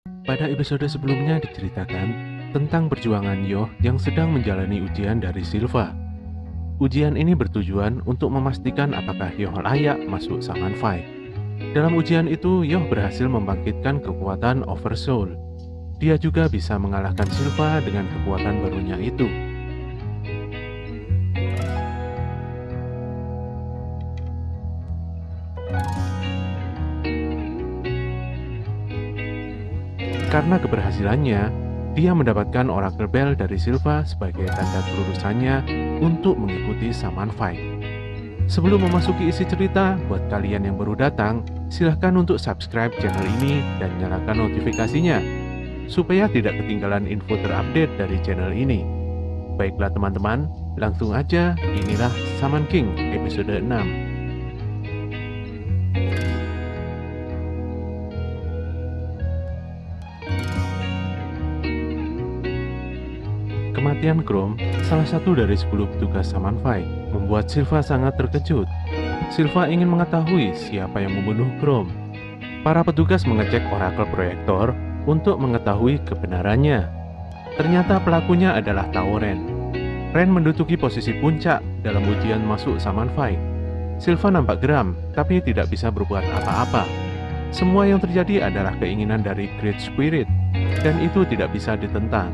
Pada episode sebelumnya diceritakan tentang perjuangan Yoh yang sedang menjalani ujian dari Silva. Ujian ini bertujuan untuk memastikan apakah Yoh layak masuk Shaman Fight. Dalam ujian itu, Yoh berhasil membangkitkan kekuatan Oversoul. Dia juga bisa mengalahkan Silva dengan kekuatan barunya itu. Karena keberhasilannya, dia mendapatkan Oracle Bell dari Silva sebagai tanda kelulusannya untuk mengikuti Shaman Fight. Sebelum memasuki isi cerita, buat kalian yang baru datang, silahkan untuk subscribe channel ini dan nyalakan notifikasinya, supaya tidak ketinggalan info terupdate dari channel ini. Baiklah teman-teman, langsung aja, inilah Shaman King episode 6. Kematian Chrome, salah satu dari 10 petugas Shaman Fight, membuat Silva sangat terkejut. Silva ingin mengetahui siapa yang membunuh Chrome. Para petugas mengecek Oracle Proyektor untuk mengetahui kebenarannya. Ternyata pelakunya adalah Tao Ren. Ren menduduki posisi puncak dalam ujian masuk Shaman Fight. Silva nampak geram, tapi tidak bisa berbuat apa-apa. Semua yang terjadi adalah keinginan dari Great Spirit, dan itu tidak bisa ditentang.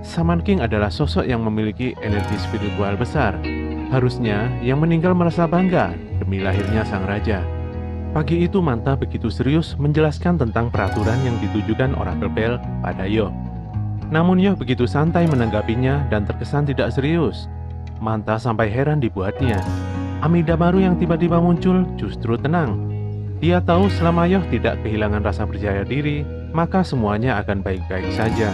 Shaman King adalah sosok yang memiliki energi spiritual besar. Harusnya yang meninggal merasa bangga demi lahirnya sang raja. Pagi itu Manta begitu serius menjelaskan tentang peraturan yang ditujukan Oracle Bell pada Yoh. Namun Yoh begitu santai menanggapinya dan terkesan tidak serius. Manta sampai heran dibuatnya. Amida baru yang tiba-tiba muncul justru tenang. Dia tahu selama Yoh tidak kehilangan rasa percaya diri, maka semuanya akan baik-baik saja.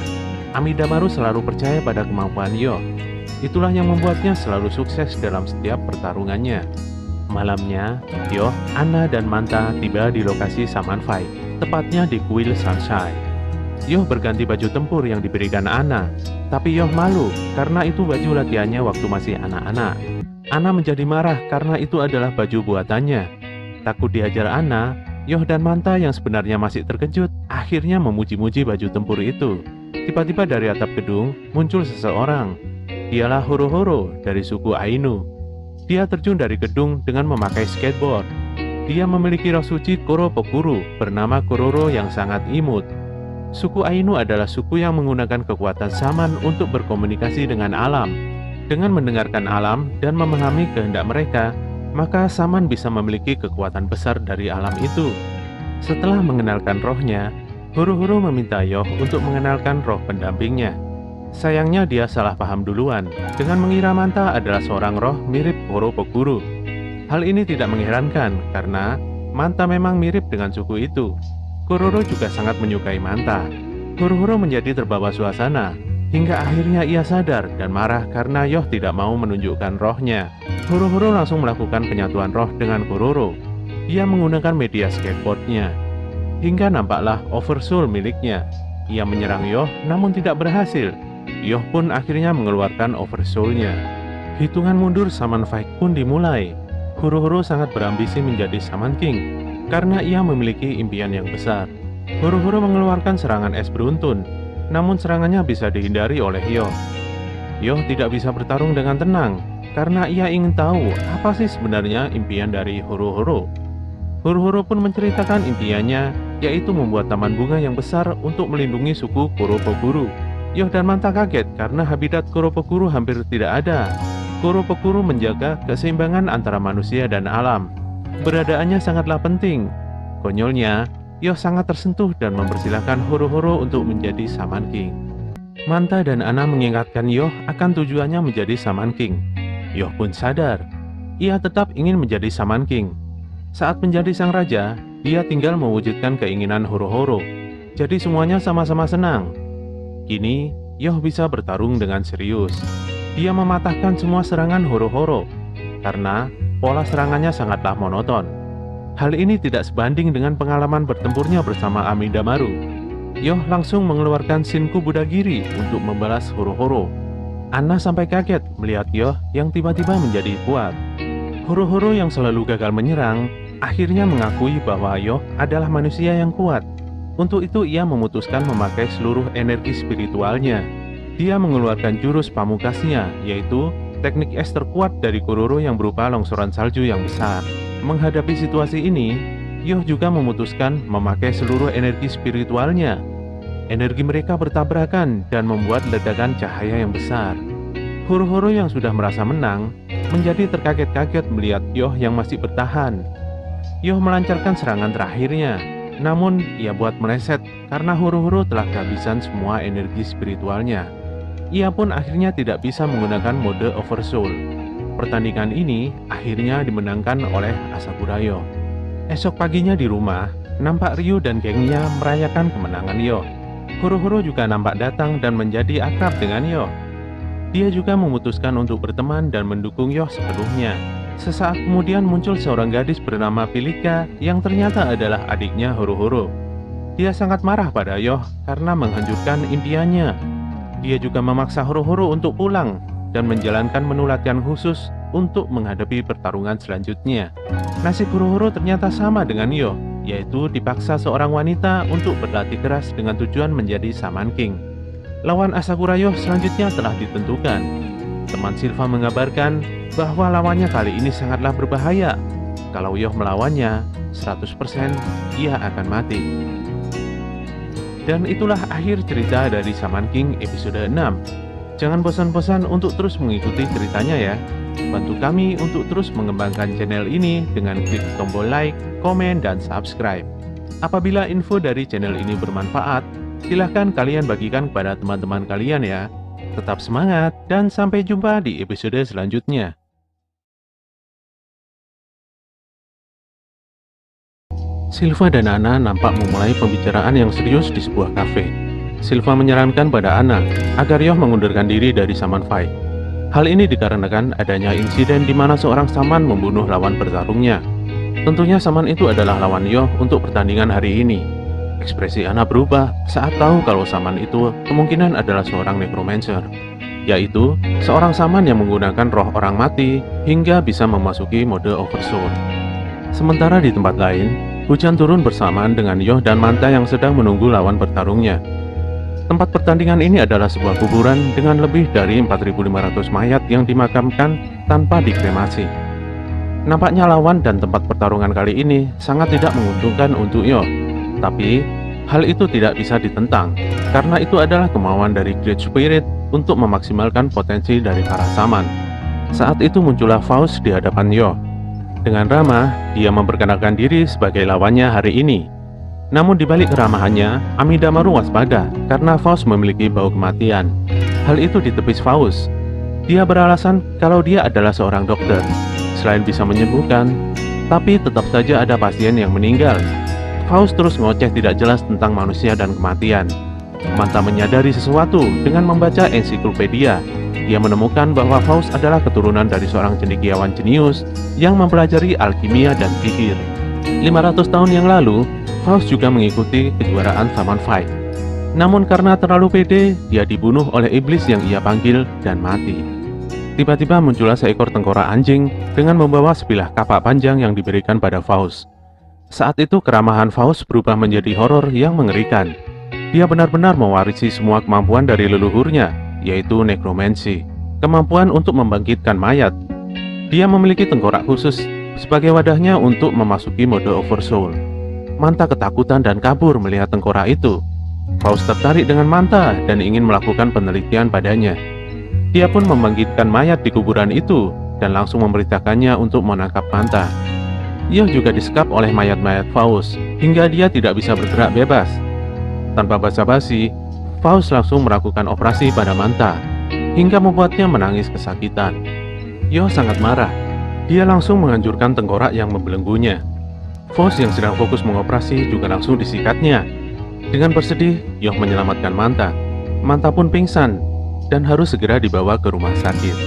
Amidamaru selalu percaya pada kemampuan Yoh. Itulah yang membuatnya selalu sukses dalam setiap pertarungannya. Malamnya, Yoh, Anna, dan Manta tiba di lokasi Shaman Fight, tepatnya di kuil Sunshine. Yoh berganti baju tempur yang diberikan Anna, tapi Yoh malu karena itu baju latihannya waktu masih anak-anak. Anna menjadi marah karena itu adalah baju buatannya. Takut diajar Anna, Yoh dan Manta yang sebenarnya masih terkejut akhirnya memuji-muji baju tempur itu. Tiba-tiba dari atap gedung muncul seseorang. Dialah Horo-Horo dari suku Ainu. Dia terjun dari gedung dengan memakai skateboard. Dia memiliki roh suci Koropokuru bernama Kororo yang sangat imut. Suku Ainu adalah suku yang menggunakan kekuatan Shaman untuk berkomunikasi dengan alam. Dengan mendengarkan alam dan memahami kehendak mereka, maka Shaman bisa memiliki kekuatan besar dari alam itu. Setelah mengenalkan rohnya, Horo-Horo meminta Yoh untuk mengenalkan roh pendampingnya. Sayangnya dia salah paham duluan, dengan mengira Manta adalah seorang roh mirip Koropokuru. Hal ini tidak mengherankan, karena Manta memang mirip dengan suku itu. Kororo juga sangat menyukai Manta. Horo-Horo menjadi terbawa suasana, hingga akhirnya ia sadar dan marah karena Yoh tidak mau menunjukkan rohnya. Horo-Horo langsung melakukan penyatuan roh dengan Kororo. Dia menggunakan media skateboardnya. Hingga nampaklah Oversoul miliknya. Ia menyerang Yoh namun tidak berhasil. Yoh pun akhirnya mengeluarkan Oversoul-nya. Hitungan mundur Shaman Fight pun dimulai. Horo-Horo sangat berambisi menjadi Shaman King karena ia memiliki impian yang besar. Horo-Horo mengeluarkan serangan es beruntun, namun serangannya bisa dihindari oleh Yoh. Yoh tidak bisa bertarung dengan tenang karena ia ingin tahu apa sih sebenarnya impian dari Horo-Horo. Horo-Horo pun menceritakan impiannya, yaitu membuat taman bunga yang besar untuk melindungi suku Koropokuru. Yoh dan Manta kaget karena habitat Koropokuru hampir tidak ada. Koropokuru menjaga keseimbangan antara manusia dan alam. Keberadaannya sangatlah penting. Konyolnya, Yoh sangat tersentuh dan mempersilahkan Horo-Horo untuk menjadi Shaman King. Manta dan Anna mengingatkan Yoh akan tujuannya menjadi Shaman King. Yoh pun sadar, ia tetap ingin menjadi Shaman King. Saat menjadi sang raja, dia tinggal mewujudkan keinginan Horo-Horo. Jadi semuanya sama-sama senang. Kini, Yoh bisa bertarung dengan serius. Dia mematahkan semua serangan Horo-Horo karena pola serangannya sangatlah monoton. Hal ini tidak sebanding dengan pengalaman bertempurnya bersama Amidamaru. Yoh langsung mengeluarkan Shinku Budagiri untuk membalas Horo-Horo. Anna sampai kaget melihat Yoh yang tiba-tiba menjadi kuat. Horo-Horo yang selalu gagal menyerang akhirnya mengakui bahwa Yoh adalah manusia yang kuat. Untuk itu ia memutuskan memakai seluruh energi spiritualnya. Dia mengeluarkan jurus pamukasnya, yaitu teknik es terkuat dari Kuroro yang berupa longsoran salju yang besar. Menghadapi situasi ini, Yoh juga memutuskan memakai seluruh energi spiritualnya. Energi mereka bertabrakan dan membuat ledakan cahaya yang besar. Horo-horo yang sudah merasa menang menjadi terkaget-kaget melihat Yoh yang masih bertahan. Yoh melancarkan serangan terakhirnya, namun ia buat meleset karena horo-horo telah kehabisan semua energi spiritualnya. Ia pun akhirnya tidak bisa menggunakan mode Oversoul. Pertandingan ini akhirnya dimenangkan oleh Asakura Yoh. Esok paginya di rumah, nampak Ryu dan gengnya merayakan kemenangan Yoh. Horo-horo juga nampak datang dan menjadi akrab dengan Yoh. Dia juga memutuskan untuk berteman dan mendukung Yoh sepenuhnya. Sesaat kemudian muncul seorang gadis bernama Pilika yang ternyata adalah adiknya Horo-horo. Dia sangat marah pada Yoh karena menghancurkan impiannya. Dia juga memaksa Horo-horo untuk pulang dan menjalankan menu latihan khusus untuk menghadapi pertarungan selanjutnya. Nasib Horo-horo ternyata sama dengan Yoh, yaitu dipaksa seorang wanita untuk berlatih keras dengan tujuan menjadi Shaman King. Lawan Asakura Yoh selanjutnya telah ditentukan. Teman Silva mengabarkan bahwa lawannya kali ini sangatlah berbahaya. Kalau Yoh melawannya, 100% ia akan mati. Dan itulah akhir cerita dari Shaman King episode 6. Jangan bosan-bosan untuk terus mengikuti ceritanya ya. Bantu kami untuk terus mengembangkan channel ini dengan klik tombol like, komen, dan subscribe. Apabila info dari channel ini bermanfaat, silahkan kalian bagikan kepada teman-teman kalian ya. Tetap semangat dan sampai jumpa di episode selanjutnya. Silva dan Ana nampak memulai pembicaraan yang serius di sebuah kafe. Silva menyarankan pada Ana agar Yoh mengundurkan diri dari Shaman Fight. Hal ini dikarenakan adanya insiden di mana seorang Shaman membunuh lawan bertarungnya. Tentunya Shaman itu adalah lawan Yoh untuk pertandingan hari ini. Ekspresi Ana berubah saat tahu kalau Shaman itu kemungkinan adalah seorang necromancer, yaitu seorang Shaman yang menggunakan roh orang mati hingga bisa memasuki mode Oversoul. Sementara di tempat lain, hujan turun bersamaan dengan Yoh dan Manta yang sedang menunggu lawan bertarungnya. Tempat pertandingan ini adalah sebuah kuburan dengan lebih dari 4.500 mayat yang dimakamkan tanpa dikremasi. Nampaknya lawan dan tempat pertarungan kali ini sangat tidak menguntungkan untuk Yoh. Tapi, hal itu tidak bisa ditentang, karena itu adalah kemauan dari Great Spirit untuk memaksimalkan potensi dari para Shaman. Saat itu muncullah Faust di hadapan Yoh. Dengan ramah, dia memperkenalkan diri sebagai lawannya hari ini. Namun di balik keramahannya, Amidamaru waspada karena Faust memiliki bau kematian. Hal itu ditepis Faust. Dia beralasan kalau dia adalah seorang dokter. Selain bisa menyembuhkan, tapi tetap saja ada pasien yang meninggal. Faust terus ngoceh tidak jelas tentang manusia dan kematian. Manta menyadari sesuatu dengan membaca ensiklopedia. Dia menemukan bahwa Faust adalah keturunan dari seorang cendekiawan jenius yang mempelajari alkimia dan sihir. 500 tahun yang lalu, Faust juga mengikuti kejuaraan Shaman Fight. Namun karena terlalu pede, dia dibunuh oleh iblis yang ia panggil dan mati. Tiba-tiba muncullah seekor tengkorak anjing dengan membawa sebilah kapak panjang yang diberikan pada Faust. Saat itu keramahan Faust berubah menjadi horor yang mengerikan. Dia benar-benar mewarisi semua kemampuan dari leluhurnya, yaitu nekromansi, kemampuan untuk membangkitkan mayat. Dia memiliki tengkorak khusus sebagai wadahnya untuk memasuki mode Oversoul. Manta ketakutan dan kabur melihat tengkorak itu. Faust tertarik dengan Manta dan ingin melakukan penelitian padanya. Dia pun membangkitkan mayat di kuburan itu dan langsung memerintahkannya untuk menangkap Manta. Yoh juga disekap oleh mayat-mayat Faust hingga dia tidak bisa bergerak bebas. Tanpa basa-basi, Faust langsung melakukan operasi pada Manta hingga membuatnya menangis kesakitan. Yoh sangat marah. Dia langsung menghancurkan tengkorak yang membelenggunya. Faust yang sedang fokus mengoperasi juga langsung disikatnya. Dengan bersedih, Yoh menyelamatkan Manta. Manta pun pingsan dan harus segera dibawa ke rumah sakit.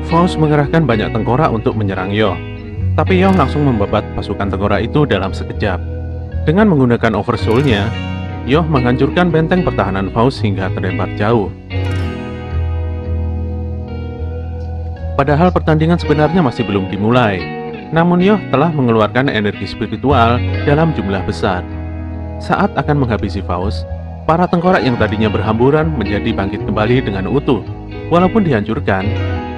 Faust mengerahkan banyak tengkorak untuk menyerang Yoh. Tapi Yoh langsung membabat pasukan tengkorak itu dalam sekejap. Dengan menggunakan Oversoul-nya, Yoh menghancurkan benteng pertahanan Faust hingga terlempar jauh. Padahal pertandingan sebenarnya masih belum dimulai. Namun Yoh telah mengeluarkan energi spiritual dalam jumlah besar. Saat akan menghabisi Faust, para tengkorak yang tadinya berhamburan menjadi bangkit kembali dengan utuh. Walaupun dihancurkan,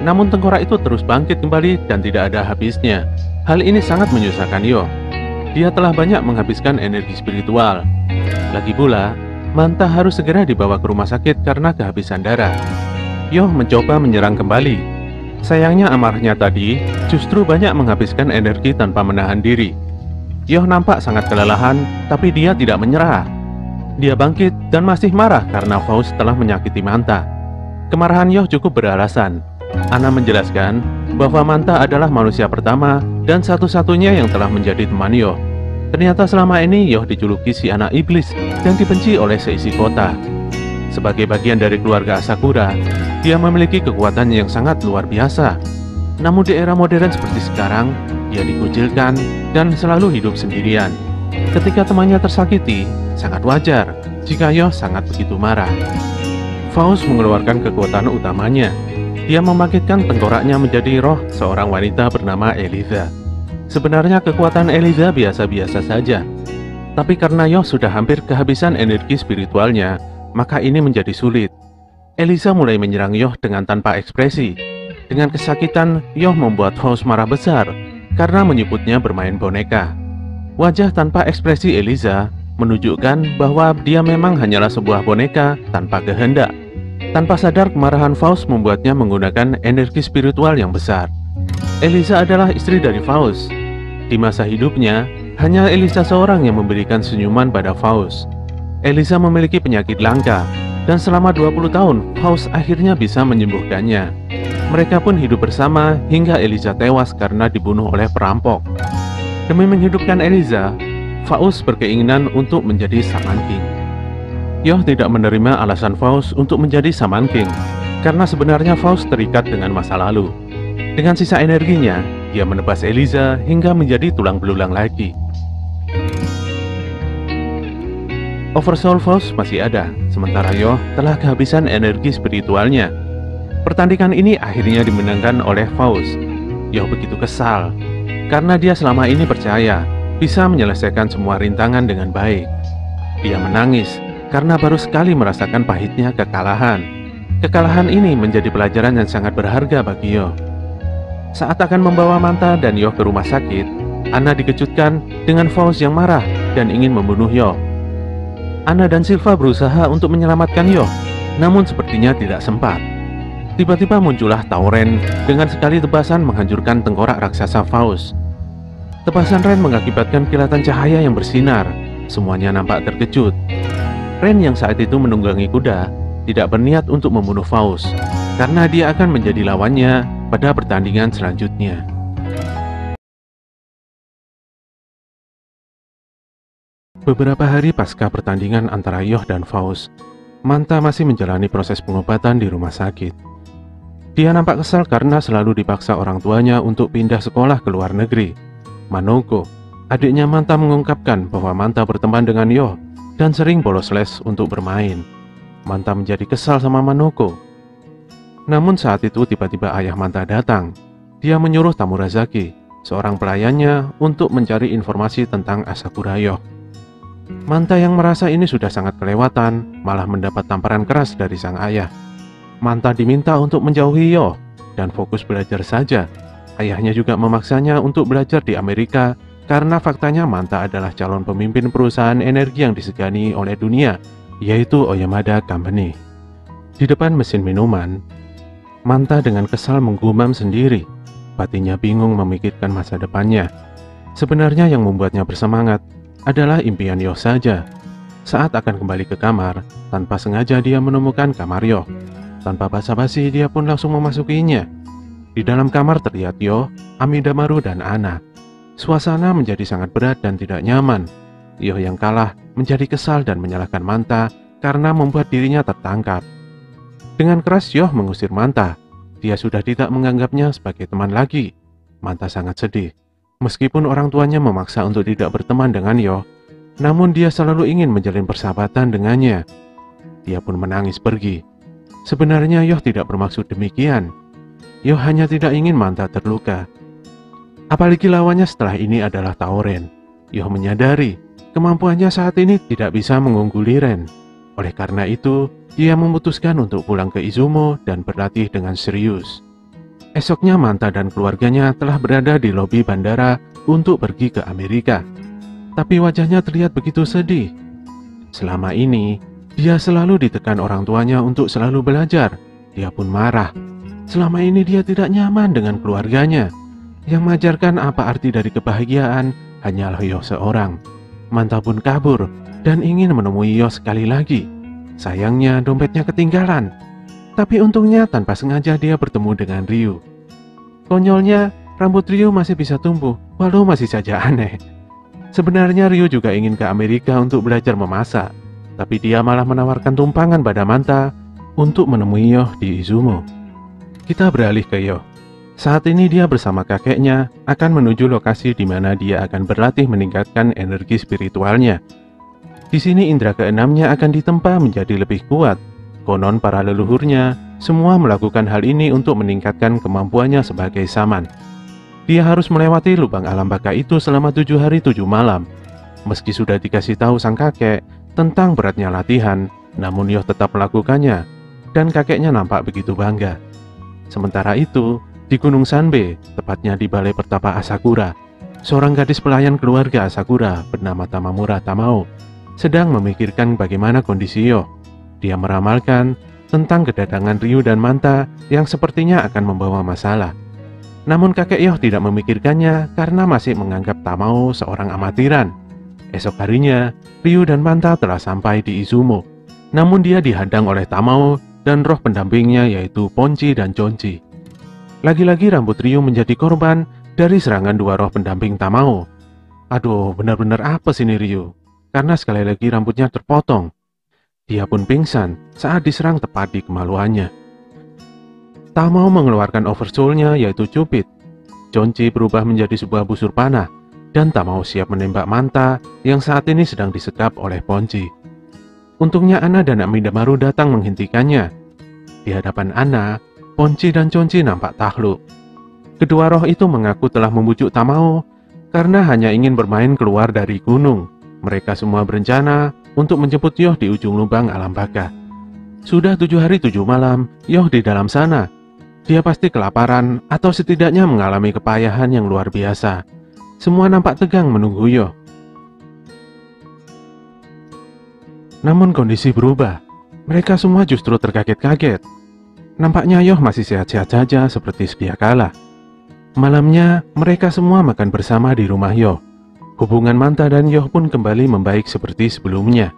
namun tengkorak itu terus bangkit kembali dan tidak ada habisnya. Hal ini sangat menyusahkan Yoh. Dia telah banyak menghabiskan energi spiritual. Lagi pula, Manta harus segera dibawa ke rumah sakit karena kehabisan darah. Yoh mencoba menyerang kembali. Sayangnya amarahnya tadi justru banyak menghabiskan energi tanpa menahan diri. Yoh nampak sangat kelelahan, tapi dia tidak menyerah. Dia bangkit dan masih marah karena Faust telah menyakiti Manta. Kemarahan Yoh cukup beralasan. Anna menjelaskan bahwa Manta adalah manusia pertama dan satu-satunya yang telah menjadi teman Yoh. Ternyata selama ini Yoh dijuluki si anak iblis dan dibenci oleh seisi kota. Sebagai bagian dari keluarga Asakura, dia memiliki kekuatan yang sangat luar biasa. Namun di era modern seperti sekarang, dia dikucilkan dan selalu hidup sendirian. Ketika temannya tersakiti, sangat wajar jika Yoh sangat begitu marah. Faust mengeluarkan kekuatan utamanya. Dia membangkitkan tengkoraknya menjadi roh seorang wanita bernama Eliza. Sebenarnya kekuatan Eliza biasa-biasa saja. Tapi karena Yoh sudah hampir kehabisan energi spiritualnya, maka ini menjadi sulit. Eliza mulai menyerang Yoh dengan tanpa ekspresi. Dengan kesakitan, Yoh membuat Faust marah besar karena menyebutnya bermain boneka. Wajah tanpa ekspresi Eliza menunjukkan bahwa dia memang hanyalah sebuah boneka tanpa kehendak. Tanpa sadar, kemarahan Faust membuatnya menggunakan energi spiritual yang besar. Eliza adalah istri dari Faust. Di masa hidupnya, hanya Eliza seorang yang memberikan senyuman pada Faust. Eliza memiliki penyakit langka, dan selama 20 tahun, Faust akhirnya bisa menyembuhkannya. Mereka pun hidup bersama hingga Eliza tewas karena dibunuh oleh perampok. Demi menghidupkan Eliza, Faust berkeinginan untuk menjadi Shaman King. Yoh tidak menerima alasan Faust untuk menjadi Shaman King, karena sebenarnya Faust terikat dengan masa lalu. Dengan sisa energinya, dia menebas Eliza hingga menjadi tulang belulang lagi. Oversoul Faust masih ada, sementara Yoh telah kehabisan energi spiritualnya. Pertandingan ini akhirnya dimenangkan oleh Faust. Yoh begitu kesal, karena dia selama ini percaya bisa menyelesaikan semua rintangan dengan baik. Dia menangis karena baru sekali merasakan pahitnya kekalahan. Kekalahan ini menjadi pelajaran yang sangat berharga bagi Yoh. Saat akan membawa Manta dan Yoh ke rumah sakit, Anna dikejutkan dengan Faust yang marah dan ingin membunuh Yoh. Anna dan Silva berusaha untuk menyelamatkan Yoh, namun sepertinya tidak sempat. Tiba-tiba muncullah Tauren dengan sekali tebasan menghancurkan tengkorak raksasa Faust. Tebasan Ren mengakibatkan kilatan cahaya yang bersinar. Semuanya nampak terkejut. Ren yang saat itu menunggangi kuda tidak berniat untuk membunuh Faust, karena dia akan menjadi lawannya pada pertandingan selanjutnya. Beberapa hari pasca pertandingan antara Yoh dan Faust, Manta masih menjalani proses pengobatan di rumah sakit. Dia nampak kesal karena selalu dipaksa orang tuanya untuk pindah sekolah ke luar negeri. Manoko, adiknya Manta, mengungkapkan bahwa Manta berteman dengan Yoh dan sering bolos les untuk bermain. Manta menjadi kesal sama Manoko. Namun saat itu tiba-tiba ayah Manta datang. Dia menyuruh Tamurazaki, seorang pelayannya, untuk mencari informasi tentang Asakura Yoh. Manta yang merasa ini sudah sangat kelewatan, malah mendapat tamparan keras dari sang ayah. Manta diminta untuk menjauhi Yoh dan fokus belajar saja. Ayahnya juga memaksanya untuk belajar di Amerika, karena faktanya Manta adalah calon pemimpin perusahaan energi yang disegani oleh dunia, yaitu Oyamada Company. Di depan mesin minuman, Manta dengan kesal menggumam sendiri. Batinnya bingung memikirkan masa depannya. Sebenarnya yang membuatnya bersemangat adalah impian Yoh saja. Saat akan kembali ke kamar, tanpa sengaja dia menemukan kamar Yoh. Tanpa basa-basi, dia pun langsung memasukinya. Di dalam kamar terlihat Yoh, Amidamaru, dan Anna. Suasana menjadi sangat berat dan tidak nyaman. Yoh yang kalah menjadi kesal dan menyalahkan Manta karena membuat dirinya tertangkap. Dengan keras Yoh mengusir Manta. Dia sudah tidak menganggapnya sebagai teman lagi. Manta sangat sedih. Meskipun orang tuanya memaksa untuk tidak berteman dengan Yoh, namun dia selalu ingin menjalin persahabatan dengannya. Dia pun menangis pergi. Sebenarnya Yoh tidak bermaksud demikian. Yoh hanya tidak ingin Manta terluka. Apalagi lawannya setelah ini adalah Tauren. Yoh menyadari Kemampuannya saat ini tidak bisa mengungguli Ren. Oleh karena itu, dia memutuskan untuk pulang ke Izumo dan berlatih dengan serius. Esoknya Manta dan keluarganya telah berada di lobi bandara untuk pergi ke Amerika. Tapi wajahnya terlihat begitu sedih. Selama ini, dia selalu ditekan orang tuanya untuk selalu belajar. Dia pun marah. Selama ini dia tidak nyaman dengan keluarganya. Yang mengajarkan apa arti dari kebahagiaan hanyalah Yoh seorang. Manta pun kabur dan ingin menemui Yoh sekali lagi. Sayangnya dompetnya ketinggalan. Tapi untungnya tanpa sengaja dia bertemu dengan Ryu. Konyolnya, rambut Ryu masih bisa tumbuh, walau masih saja aneh. Sebenarnya Ryu juga ingin ke Amerika untuk belajar memasak, tapi dia malah menawarkan tumpangan pada Manta untuk menemui Yoh di Izumo. Kita beralih ke Yoh. Saat ini dia bersama kakeknya akan menuju lokasi di mana dia akan berlatih meningkatkan energi spiritualnya. Di sini indera keenamnya akan ditempa menjadi lebih kuat. Konon para leluhurnya semua melakukan hal ini untuk meningkatkan kemampuannya sebagai saman. Dia harus melewati lubang alam baka itu selama 7 hari 7 malam. Meski sudah dikasih tahu sang kakek tentang beratnya latihan, namun Yoh tetap melakukannya, dan kakeknya nampak begitu bangga. Sementara itu, di Gunung Sanbe, tepatnya di Balai Pertapa Asakura, seorang gadis pelayan keluarga Asakura bernama Tamamura Tamao sedang memikirkan bagaimana kondisi Yoh. Dia meramalkan tentang kedatangan Ryu dan Manta yang sepertinya akan membawa masalah. Namun kakek Yoh tidak memikirkannya karena masih menganggap Tamao seorang amatiran. Esok harinya, Ryu dan Manta telah sampai di Izumo. Namun dia dihadang oleh Tamao dan roh pendampingnya yaitu Ponchi dan Chonchi. Lagi-lagi rambut Ryu menjadi korban dari serangan dua roh pendamping Tamao. Aduh, benar-benar apa sih ini Ryu? Karena sekali lagi rambutnya terpotong. Dia pun pingsan saat diserang tepat di kemaluannya. Tamao mengeluarkan oversoul-nya yaitu Cupid. Chonchi berubah menjadi sebuah busur panah, dan Tamao siap menembak Manta yang saat ini sedang disekap oleh Ponchi. Untungnya Anna dan Amidamaru datang menghentikannya. Di hadapan Anna, Ponchi dan Chonchi nampak takluk. Kedua roh itu mengaku telah membujuk Tamao karena hanya ingin bermain keluar dari gunung. Mereka semua berencana untuk menjemput Yoh di ujung lubang alam baka. Sudah 7 hari 7 malam, Yoh di dalam sana. Dia pasti kelaparan atau setidaknya mengalami kepayahan yang luar biasa. Semua nampak tegang menunggu Yoh. Namun kondisi berubah. Mereka semua justru terkaget-kaget. Nampaknya Yoh masih sehat-sehat saja seperti sedia kala. Malamnya, mereka semua makan bersama di rumah Yoh. Hubungan Manta dan Yoh pun kembali membaik seperti sebelumnya.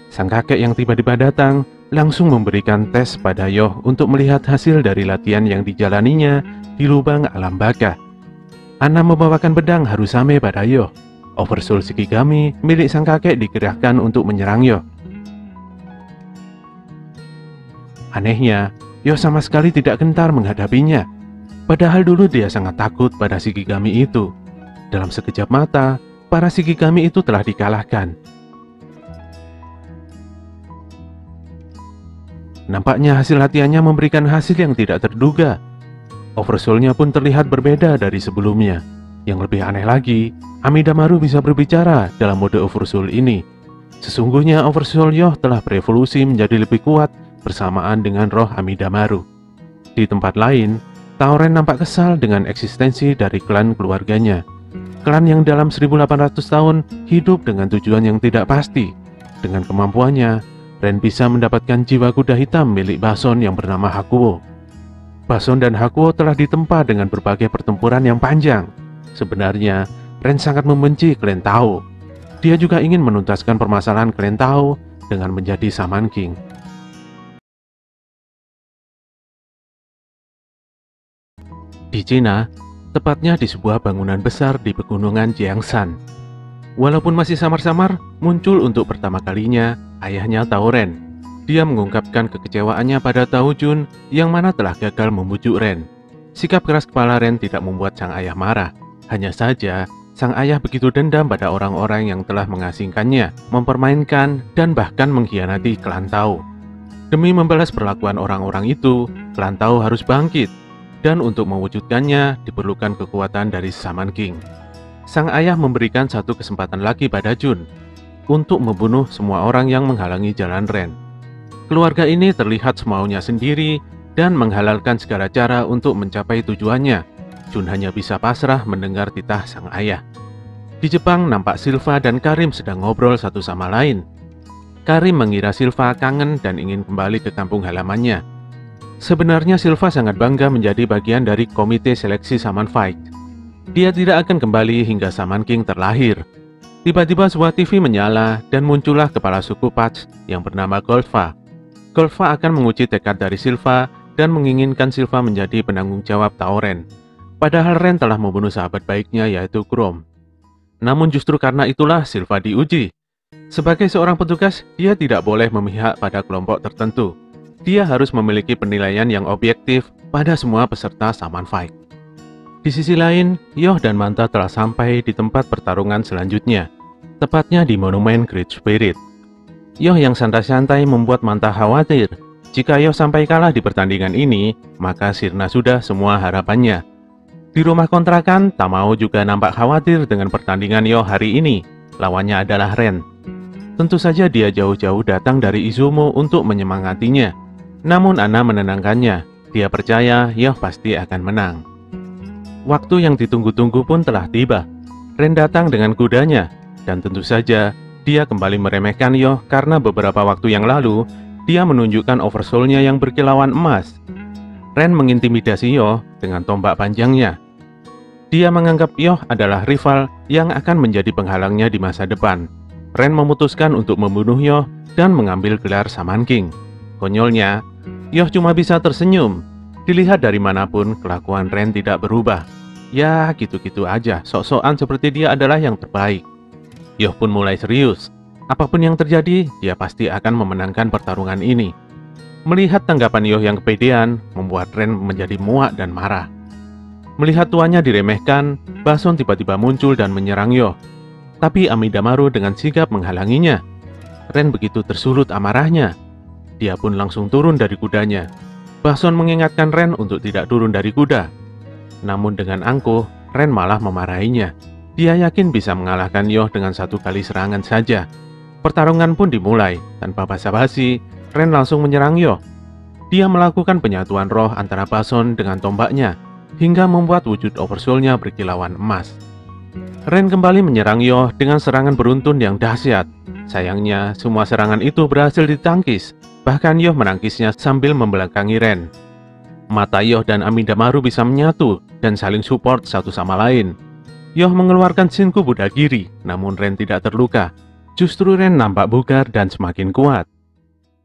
Sang kakek yang tiba-tiba datang langsung memberikan tes pada Yoh untuk melihat hasil dari latihan yang dijalaninya di lubang alam baka. Anna membawakan pedang Harusame pada Yoh. Oversoul Shikigami milik sang kakek dikerahkan untuk menyerang Yoh. Anehnya, Yoh sama sekali tidak gentar menghadapinya. Padahal dulu dia sangat takut pada Shikigami itu. Dalam sekejap mata, para Shikigami itu telah dikalahkan. Nampaknya hasil latihannya memberikan hasil yang tidak terduga. Oversoul-nya pun terlihat berbeda dari sebelumnya. Yang lebih aneh lagi, Amidamaru bisa berbicara dalam mode Oversoul ini. Sesungguhnya Oversoul Yoh telah berevolusi menjadi lebih kuat bersamaan dengan roh Amidamaru. Di tempat lain, Tauren nampak kesal dengan eksistensi dari klan keluarganya. Klan yang dalam 1800 tahun hidup dengan tujuan yang tidak pasti. Dengan kemampuannya, Ren bisa mendapatkan jiwa kuda hitam milik Bason yang bernama Hakuo. Bason dan Hakuo telah ditempa dengan berbagai pertempuran yang panjang. Sebenarnya, Ren sangat membenci klan Tao. Dia juga ingin menuntaskan permasalahan klan Tao dengan menjadi Shaman King. Di Cina, tepatnya di sebuah bangunan besar di pegunungan Jiangshan. Walaupun masih samar-samar, muncul untuk pertama kalinya ayahnya Tao Ren. Dia mengungkapkan kekecewaannya pada Tao Jun yang mana telah gagal membujuk Ren. Sikap keras kepala Ren tidak membuat sang ayah marah. Hanya saja, sang ayah begitu dendam pada orang-orang yang telah mengasingkannya, mempermainkan, dan bahkan mengkhianati klan Tao. Demi membalas perlakuan orang-orang itu, klan Tao harus bangkit. Dan untuk mewujudkannya diperlukan kekuatan dari Shaman King. Sang ayah memberikan satu kesempatan lagi pada Jun. untuk membunuh semua orang yang menghalangi jalan Ren. Keluarga ini terlihat semaunya sendiri dan menghalalkan segala cara untuk mencapai tujuannya. Jun hanya bisa pasrah mendengar titah sang ayah. Di Jepang, nampak Silva dan Karim sedang ngobrol satu sama lain. Karim mengira Silva kangen dan ingin kembali ke kampung halamannya. Sebenarnya Silva sangat bangga menjadi bagian dari komite seleksi Shaman Fight. Dia tidak akan kembali hingga Shaman King terlahir. Tiba-tiba sebuah TV menyala dan muncullah kepala suku Patch yang bernama Golfa. Golfa akan menguji tekad dari Silva dan menginginkan Silva menjadi penanggung jawab Tauren. Padahal Ren telah membunuh sahabat baiknya yaitu Chrome. Namun justru karena itulah Silva diuji. Sebagai seorang petugas, dia tidak boleh memihak pada kelompok tertentu. Dia harus memiliki penilaian yang objektif pada semua peserta Shaman Fight. Di sisi lain, Yoh dan Manta telah sampai di tempat pertarungan selanjutnya, tepatnya di Monumen Great Spirit. Yoh yang santai-santai membuat Manta khawatir. Jika Yoh sampai kalah di pertandingan ini, maka sirna sudah semua harapannya. Di rumah kontrakan, Tamao juga nampak khawatir dengan pertandingan Yoh hari ini. Lawannya adalah Ren. Tentu saja dia jauh-jauh datang dari Izumo untuk menyemangatinya. Namun Ana menenangkannya. Dia percaya Yoh pasti akan menang. Waktu yang ditunggu-tunggu pun telah tiba. Ren datang dengan kudanya, dan tentu saja dia kembali meremehkan Yoh karena beberapa waktu yang lalu dia menunjukkan oversoul-nya yang berkilauan emas. Ren mengintimidasi Yoh dengan tombak panjangnya. Dia menganggap Yoh adalah rival yang akan menjadi penghalangnya di masa depan. Ren memutuskan untuk membunuh Yoh dan mengambil gelar Shaman King. Konyolnya, Yoh cuma bisa tersenyum. Dilihat dari manapun, kelakuan Ren tidak berubah. Ya, gitu-gitu aja, sok-sokan seperti dia adalah yang terbaik. Yoh pun mulai serius. Apapun yang terjadi, dia pasti akan memenangkan pertarungan ini. Melihat tanggapan Yoh yang kepedean, membuat Ren menjadi muak dan marah. Melihat tuannya diremehkan, Bason tiba-tiba muncul dan menyerang Yoh. Tapi Amidamaru dengan sigap menghalanginya. Ren begitu tersulut amarahnya. Dia pun langsung turun dari kudanya. Bason mengingatkan Ren untuk tidak turun dari kuda. Namun dengan angkuh, Ren malah memarahinya. Dia yakin bisa mengalahkan Yoh dengan satu kali serangan saja. Pertarungan pun dimulai. Tanpa basa-basi, Ren langsung menyerang Yoh. Dia melakukan penyatuan roh antara Bason dengan tombaknya, hingga membuat wujud oversoul-nya berkilauan emas. Ren kembali menyerang Yoh dengan serangan beruntun yang dahsyat. Sayangnya, semua serangan itu berhasil ditangkis. Bahkan Yoh menangkisnya sambil membelakangi Ren. Mata Yoh dan Amidamaru bisa menyatu dan saling support satu sama lain. Yoh mengeluarkan Shinku Budagiri, namun Ren tidak terluka. Justru Ren nampak bugar dan semakin kuat.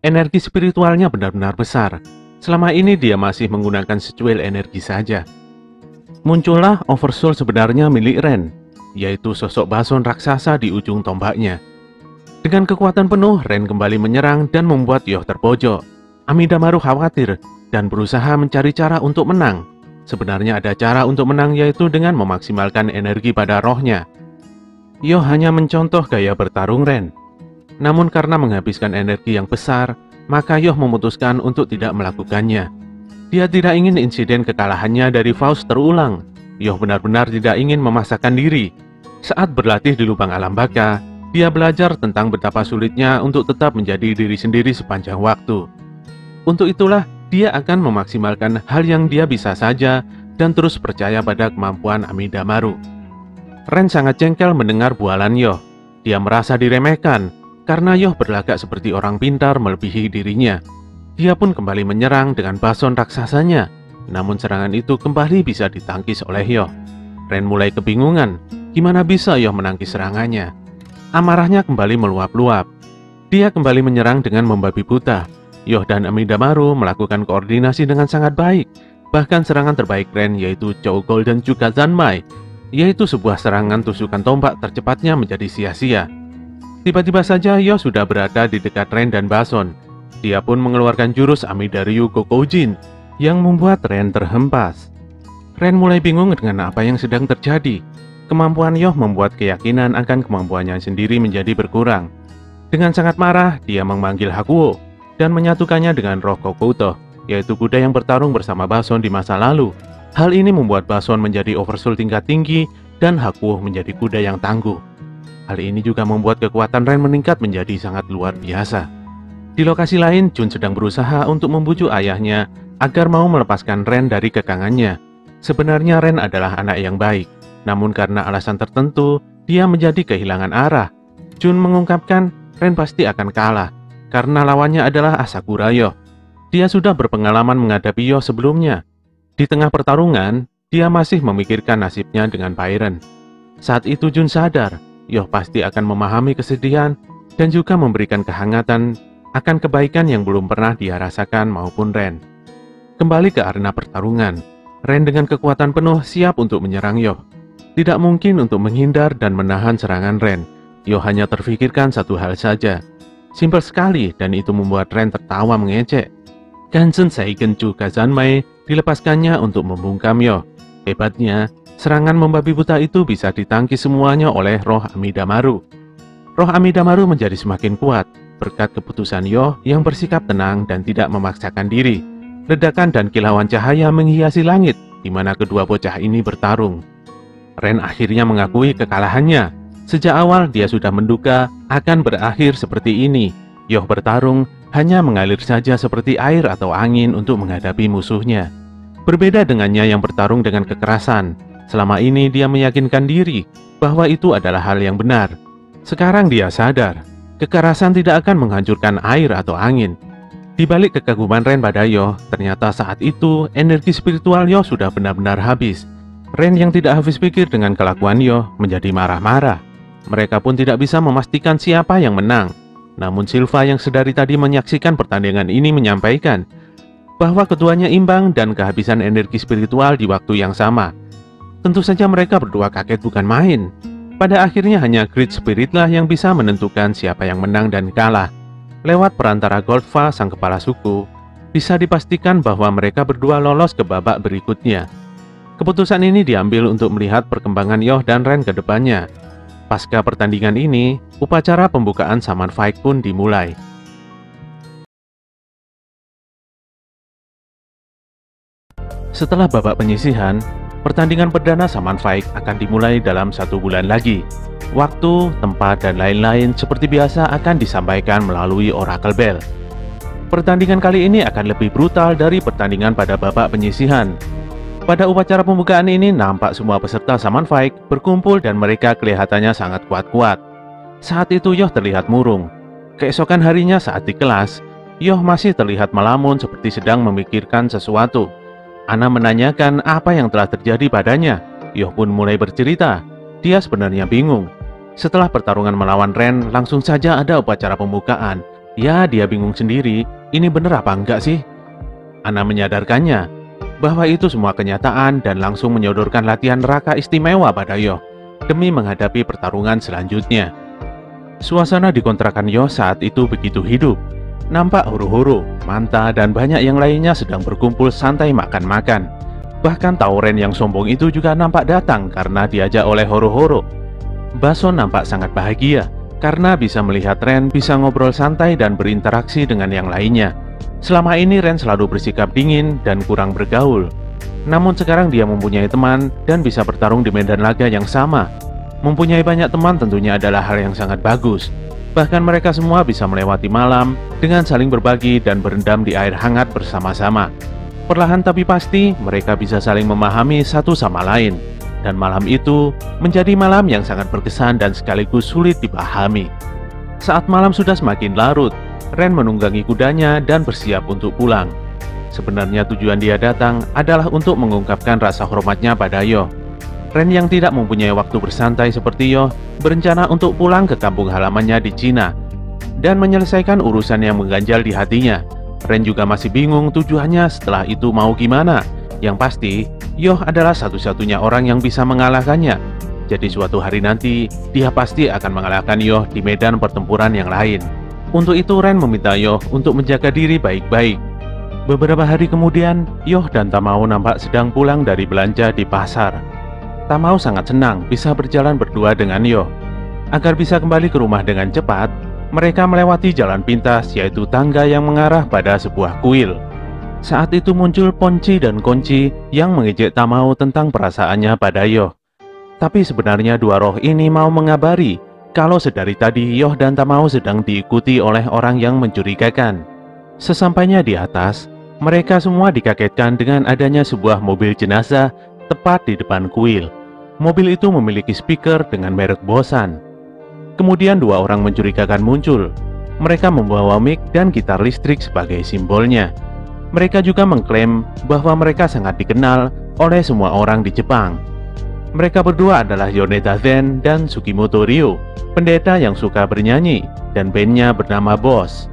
Energi spiritualnya benar-benar besar. Selama ini dia masih menggunakan secuil energi saja. Muncullah oversoul sebenarnya milik Ren, yaitu sosok Bason raksasa di ujung tombaknya. Dengan kekuatan penuh, Ren kembali menyerang dan membuat Yoh terpojok. Amidamaru khawatir dan berusaha mencari cara untuk menang. Sebenarnya ada cara untuk menang, yaitu dengan memaksimalkan energi pada rohnya. Yoh hanya mencontoh gaya bertarung Ren. Namun karena menghabiskan energi yang besar, maka Yoh memutuskan untuk tidak melakukannya. Dia tidak ingin insiden kekalahannya dari Faust terulang. Yoh benar-benar tidak ingin memaksakan diri. Saat berlatih di lubang alam baka, dia belajar tentang betapa sulitnya untuk tetap menjadi diri sendiri sepanjang waktu. Untuk itulah, dia akan memaksimalkan hal yang dia bisa saja dan terus percaya pada kemampuan Amidamaru. Ren sangat jengkel mendengar bualan Yoh. Dia merasa diremehkan karena Yoh berlagak seperti orang pintar melebihi dirinya. Dia pun kembali menyerang dengan Bason raksasanya. Namun serangan itu kembali bisa ditangkis oleh Yoh. Ren mulai kebingungan, gimana bisa Yoh menangkis serangannya. Amarahnya kembali meluap-luap. Dia kembali menyerang dengan membabi buta. Yoh dan Amidamaru melakukan koordinasi dengan sangat baik. Bahkan serangan terbaik Ren yaitu Chou Golden Juga Zanmai, yaitu sebuah serangan tusukan tombak tercepatnya menjadi sia-sia. Tiba-tiba saja Yoh sudah berada di dekat Ren dan Bason. Dia pun mengeluarkan jurus Amidaryu Gokoujin yang membuat Ren terhempas. Ren mulai bingung dengan apa yang sedang terjadi. Kemampuan Yoh membuat keyakinan akan kemampuannya sendiri menjadi berkurang. Dengan sangat marah, dia memanggil Hakuo dan menyatukannya dengan roh Kokuto, yaitu kuda yang bertarung bersama Bason di masa lalu. Hal ini membuat Bason menjadi oversoul tingkat tinggi dan Hakuo menjadi kuda yang tangguh. Hal ini juga membuat kekuatan Ren meningkat menjadi sangat luar biasa. Di lokasi lain, Jun sedang berusaha untuk membujuk ayahnya agar mau melepaskan Ren dari kekangannya. Sebenarnya Ren adalah anak yang baik, namun karena alasan tertentu, dia menjadi kehilangan arah. Jun mengungkapkan Ren pasti akan kalah, karena lawannya adalah Asakura Yoh. Dia sudah berpengalaman menghadapi Yoh sebelumnya. Di tengah pertarungan, dia masih memikirkan nasibnya dengan Byron. Saat itu Jun sadar, Yoh pasti akan memahami kesedihan dan juga memberikan kehangatan akan kebaikan yang belum pernah dia rasakan maupun Ren. Kembali ke arena pertarungan, Ren dengan kekuatan penuh siap untuk menyerang Yoh. Tidak mungkin untuk menghindar dan menahan serangan Ren. Yoh hanya terfikirkan satu hal saja. Simpel sekali dan itu membuat Ren tertawa mengejek. Gansen Seigenju Kazanmai dilepaskannya untuk membungkam Yoh. Hebatnya, serangan membabi buta itu bisa ditangkis semuanya oleh roh Amidamaru. Roh Amidamaru menjadi semakin kuat berkat keputusan Yoh yang bersikap tenang dan tidak memaksakan diri. Ledakan dan kilauan cahaya menghiasi langit di mana kedua bocah ini bertarung. Ren akhirnya mengakui kekalahannya. Sejak awal dia sudah menduga akan berakhir seperti ini. Yoh bertarung hanya mengalir saja seperti air atau angin untuk menghadapi musuhnya. Berbeda dengannya yang bertarung dengan kekerasan. Selama ini dia meyakinkan diri bahwa itu adalah hal yang benar. Sekarang dia sadar, kekerasan tidak akan menghancurkan air atau angin. Di balik kekaguman Ren pada Yoh, ternyata saat itu energi spiritual Yoh sudah benar-benar habis. Ren yang tidak habis pikir dengan kelakuan Yoh menjadi marah-marah. Mereka pun tidak bisa memastikan siapa yang menang. Namun Silva yang sedari tadi menyaksikan pertandingan ini menyampaikan bahwa keduanya imbang dan kehabisan energi spiritual di waktu yang sama. Tentu saja mereka berdua kaget bukan main. Pada akhirnya hanya Great Spirit lah yang bisa menentukan siapa yang menang dan kalah. Lewat perantara Goldfa, sang kepala suku, bisa dipastikan bahwa mereka berdua lolos ke babak berikutnya. Keputusan ini diambil untuk melihat perkembangan Yoh dan Ren ke depannya. Pasca pertandingan ini, upacara pembukaan Saman Fight pun dimulai. Setelah babak penyisihan, pertandingan perdana Saman Fight akan dimulai dalam 1 bulan lagi. Waktu, tempat, dan lain-lain seperti biasa akan disampaikan melalui Oracle Bell. Pertandingan kali ini akan lebih brutal dari pertandingan pada babak penyisihan. Pada upacara pembukaan ini nampak semua peserta Saman Fight berkumpul dan mereka kelihatannya sangat kuat-kuat. Saat itu Yoh terlihat murung. Keesokan harinya saat di kelas, Yoh masih terlihat melamun seperti sedang memikirkan sesuatu. Ana menanyakan apa yang telah terjadi padanya. Yoh pun mulai bercerita. Dia sebenarnya bingung. Setelah pertarungan melawan Ren, langsung saja ada upacara pembukaan. Ya, dia bingung sendiri. Ini bener apa enggak sih? Ana menyadarkannya bahwa itu semua kenyataan dan langsung menyodorkan latihan neraka istimewa pada Yoh demi menghadapi pertarungan selanjutnya. Suasana di kontrakan Yoh saat itu begitu hidup. Nampak Horo-Horo, Manta, dan banyak yang lainnya sedang berkumpul santai makan-makan. Bahkan Tauren yang sombong itu juga nampak datang karena diajak oleh Horo-Horo. Bason nampak sangat bahagia karena bisa melihat Ren bisa ngobrol santai dan berinteraksi dengan yang lainnya. Selama ini Ren selalu bersikap dingin dan kurang bergaul. Namun sekarang dia mempunyai teman dan bisa bertarung di medan laga yang sama. Mempunyai banyak teman tentunya adalah hal yang sangat bagus. Bahkan mereka semua bisa melewati malam dengan saling berbagi dan berendam di air hangat bersama-sama. Perlahan tapi pasti mereka bisa saling memahami satu sama lain. Dan malam itu menjadi malam yang sangat berkesan dan sekaligus sulit dipahami. Saat malam sudah semakin larut, Ren menunggangi kudanya dan bersiap untuk pulang. Sebenarnya tujuan dia datang adalah untuk mengungkapkan rasa hormatnya pada Yoh. Ren yang tidak mempunyai waktu bersantai seperti Yoh berencana untuk pulang ke kampung halamannya di Cina dan menyelesaikan urusan yang mengganjal di hatinya. Ren juga masih bingung tujuannya setelah itu mau gimana. Yang pasti, Yoh adalah satu-satunya orang yang bisa mengalahkannya. Jadi suatu hari nanti, dia pasti akan mengalahkan Yoh di medan pertempuran yang lain. Untuk itu Ren meminta Yoh untuk menjaga diri baik-baik. Beberapa hari kemudian, Yoh dan Tamao nampak sedang pulang dari belanja di pasar. Tamao sangat senang bisa berjalan berdua dengan Yoh. Agar bisa kembali ke rumah dengan cepat, mereka melewati jalan pintas yaitu tangga yang mengarah pada sebuah kuil. Saat itu muncul Ponci dan Konci yang mengejek Tamao tentang perasaannya pada Yoh. Tapi sebenarnya dua roh ini mau mengabari kalau sedari tadi Yoh dan Tamao sedang diikuti oleh orang yang mencurigakan. Sesampainya di atas, mereka semua dikagetkan dengan adanya sebuah mobil jenazah tepat di depan kuil. Mobil itu memiliki speaker dengan merek Bosan. Kemudian dua orang mencurigakan muncul. Mereka membawa mic dan gitar listrik sebagai simbolnya. Mereka juga mengklaim bahwa mereka sangat dikenal oleh semua orang di Jepang. Mereka berdua adalah Yoneda Zen dan Sugimoto Ryo, pendeta yang suka bernyanyi, dan bandnya bernama Boss.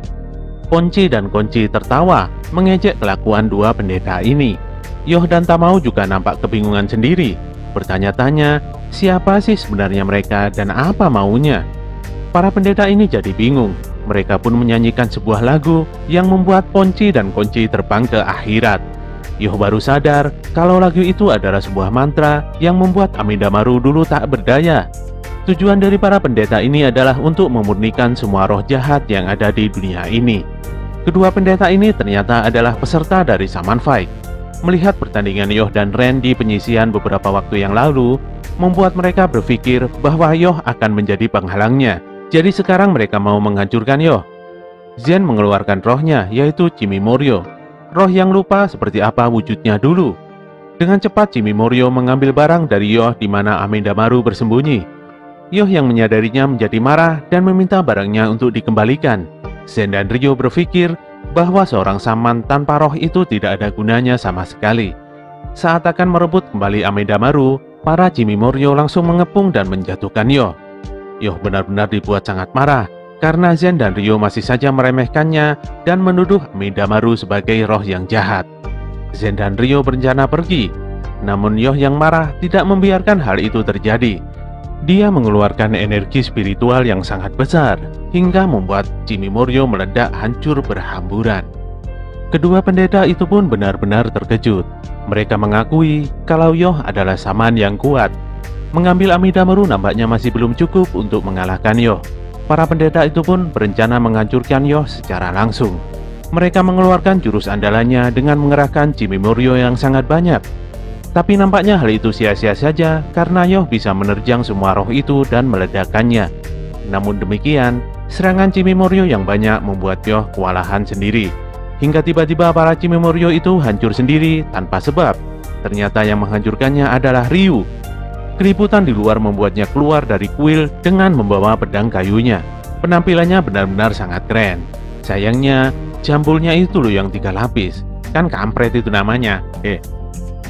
Ponci dan Konci tertawa mengejek kelakuan dua pendeta ini. Yoh dan Tamao juga nampak kebingungan sendiri, bertanya-tanya siapa sih sebenarnya mereka dan apa maunya. Para pendeta ini jadi bingung. Mereka pun menyanyikan sebuah lagu yang membuat Ponci dan Konci terbang ke akhirat. Yoh baru sadar kalau lagu itu adalah sebuah mantra yang membuat Amidamaru dulu tak berdaya. Tujuan dari para pendeta ini adalah untuk memurnikan semua roh jahat yang ada di dunia ini. Kedua pendeta ini ternyata adalah peserta dari Saman Fight. Melihat pertandingan Yoh dan Ren di penyisian beberapa waktu yang lalu, membuat mereka berpikir bahwa Yoh akan menjadi penghalangnya. Jadi sekarang mereka mau menghancurkan Yoh. Zen mengeluarkan rohnya, yaitu Chimimoryo. Roh yang lupa seperti apa wujudnya dulu. Dengan cepat Chimimoryo mengambil barang dari Yoh di mana Amidamaru bersembunyi. Yoh yang menyadarinya menjadi marah dan meminta barangnya untuk dikembalikan. Zen dan Ryo berpikir bahwa seorang saman tanpa roh itu tidak ada gunanya sama sekali. Saat akan merebut kembali Amidamaru, para Chimimoryo langsung mengepung dan menjatuhkan Yoh. Yoh benar-benar dibuat sangat marah karena Zen dan Ryo masih saja meremehkannya dan menuduh Amidamaru sebagai roh yang jahat. Zen dan Ryo berencana pergi, namun Yoh yang marah tidak membiarkan hal itu terjadi. Dia mengeluarkan energi spiritual yang sangat besar hingga membuat Chimimoryo meledak hancur berhamburan. Kedua pendeta itu pun benar-benar terkejut. Mereka mengakui kalau Yoh adalah saman yang kuat. Mengambil Amidamaru nampaknya masih belum cukup untuk mengalahkan Yoh. Para pendeta itu pun berencana menghancurkan Yoh secara langsung. Mereka mengeluarkan jurus andalannya dengan mengerahkan Chimimoryo yang sangat banyak. Tapi nampaknya hal itu sia-sia saja karena Yoh bisa menerjang semua roh itu dan meledakkannya. Namun demikian, serangan Chimimoryo yang banyak membuat Yoh kewalahan sendiri. Hingga tiba-tiba para Chimimoryo itu hancur sendiri tanpa sebab. Ternyata yang menghancurkannya adalah Ryu. Keributan di luar membuatnya keluar dari kuil dengan membawa pedang kayunya. Penampilannya benar-benar sangat keren. Sayangnya, jambulnya itu loh yang 3 lapis. Kan kampret itu namanya.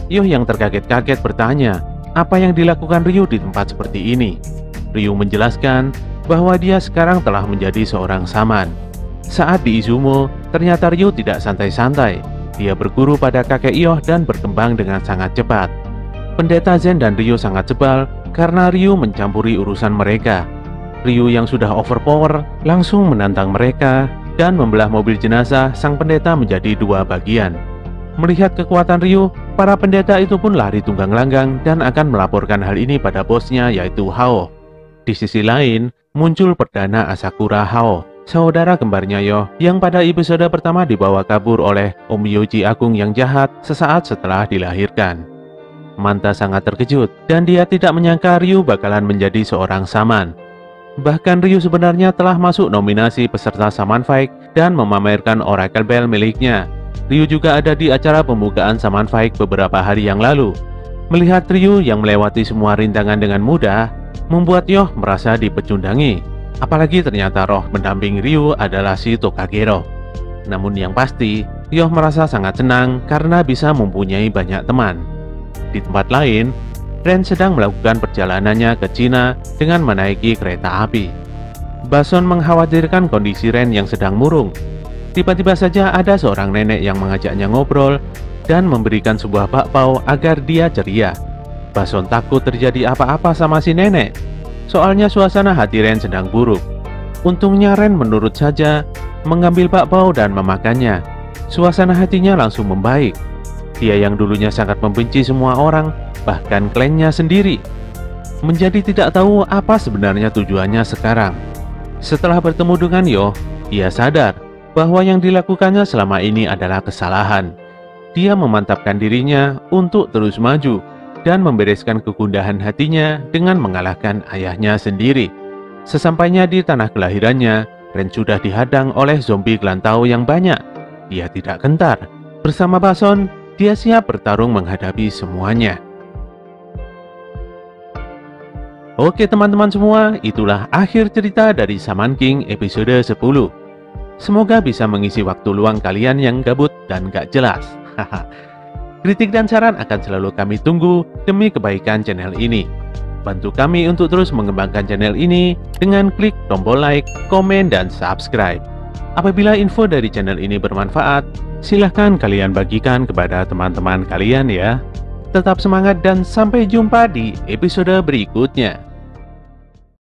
Yoh yang terkaget-kaget bertanya, apa yang dilakukan Ryu di tempat seperti ini? Ryu menjelaskan bahwa dia sekarang telah menjadi seorang saman. Saat di Izumo, ternyata Ryu tidak santai-santai. Dia berguru pada kakek Yoh dan berkembang dengan sangat cepat. Pendeta Zen dan Ryo sangat sebal karena Ryu mencampuri urusan mereka. Ryu yang sudah overpower langsung menantang mereka dan membelah mobil jenazah sang pendeta menjadi 2 bagian. Melihat kekuatan Ryu, para pendeta itu pun lari tunggang langgang dan akan melaporkan hal ini pada bosnya yaitu Hao. Di sisi lain, muncul perdana Asakura Hao, saudara kembarnya Yoh yang pada episode pertama dibawa kabur oleh Om Yoji Agung yang jahat sesaat setelah dilahirkan. Manta sangat terkejut dan dia tidak menyangka Ryu bakalan menjadi seorang saman. Bahkan Ryu sebenarnya telah masuk nominasi peserta Saman Fight dan memamerkan Oracle Bell miliknya. Ryu juga ada di acara pembukaan Saman Fight beberapa hari yang lalu. Melihat Ryu yang melewati semua rintangan dengan mudah, membuat Yoh merasa dipecundangi. Apalagi ternyata roh pendamping Ryu adalah si Tokagero. Namun yang pasti, Yoh merasa sangat senang karena bisa mempunyai banyak teman. Di tempat lain, Ren sedang melakukan perjalanannya ke Cina dengan menaiki kereta api. Bason mengkhawatirkan kondisi Ren yang sedang murung. Tiba-tiba saja ada seorang nenek yang mengajaknya ngobrol dan memberikan sebuah bakpao agar dia ceria. Bason takut terjadi apa-apa sama si nenek. Soalnya suasana hati Ren sedang buruk. Untungnya Ren menurut saja mengambil bakpao dan memakannya. Suasana hatinya langsung membaik. Dia yang dulunya sangat membenci semua orang, bahkan klannya sendiri, menjadi tidak tahu apa sebenarnya tujuannya sekarang. Setelah bertemu dengan Yoh, dia sadar bahwa yang dilakukannya selama ini adalah kesalahan. Dia memantapkan dirinya untuk terus maju dan membereskan kegundahan hatinya dengan mengalahkan ayahnya sendiri. Sesampainya di tanah kelahirannya, Ren sudah dihadang oleh zombie gelantau yang banyak. Dia tidak gentar. Bersama Bason, dia siap bertarung menghadapi semuanya. Oke teman-teman semua, itulah akhir cerita dari Shaman King episode 10. Semoga bisa mengisi waktu luang kalian yang gabut dan gak jelas. Kritik dan saran akan selalu kami tunggu demi kebaikan channel ini. Bantu kami untuk terus mengembangkan channel ini dengan klik tombol like, komen, dan subscribe. Apabila info dari channel ini bermanfaat, silahkan kalian bagikan kepada teman-teman kalian ya. Tetap semangat dan sampai jumpa di episode berikutnya.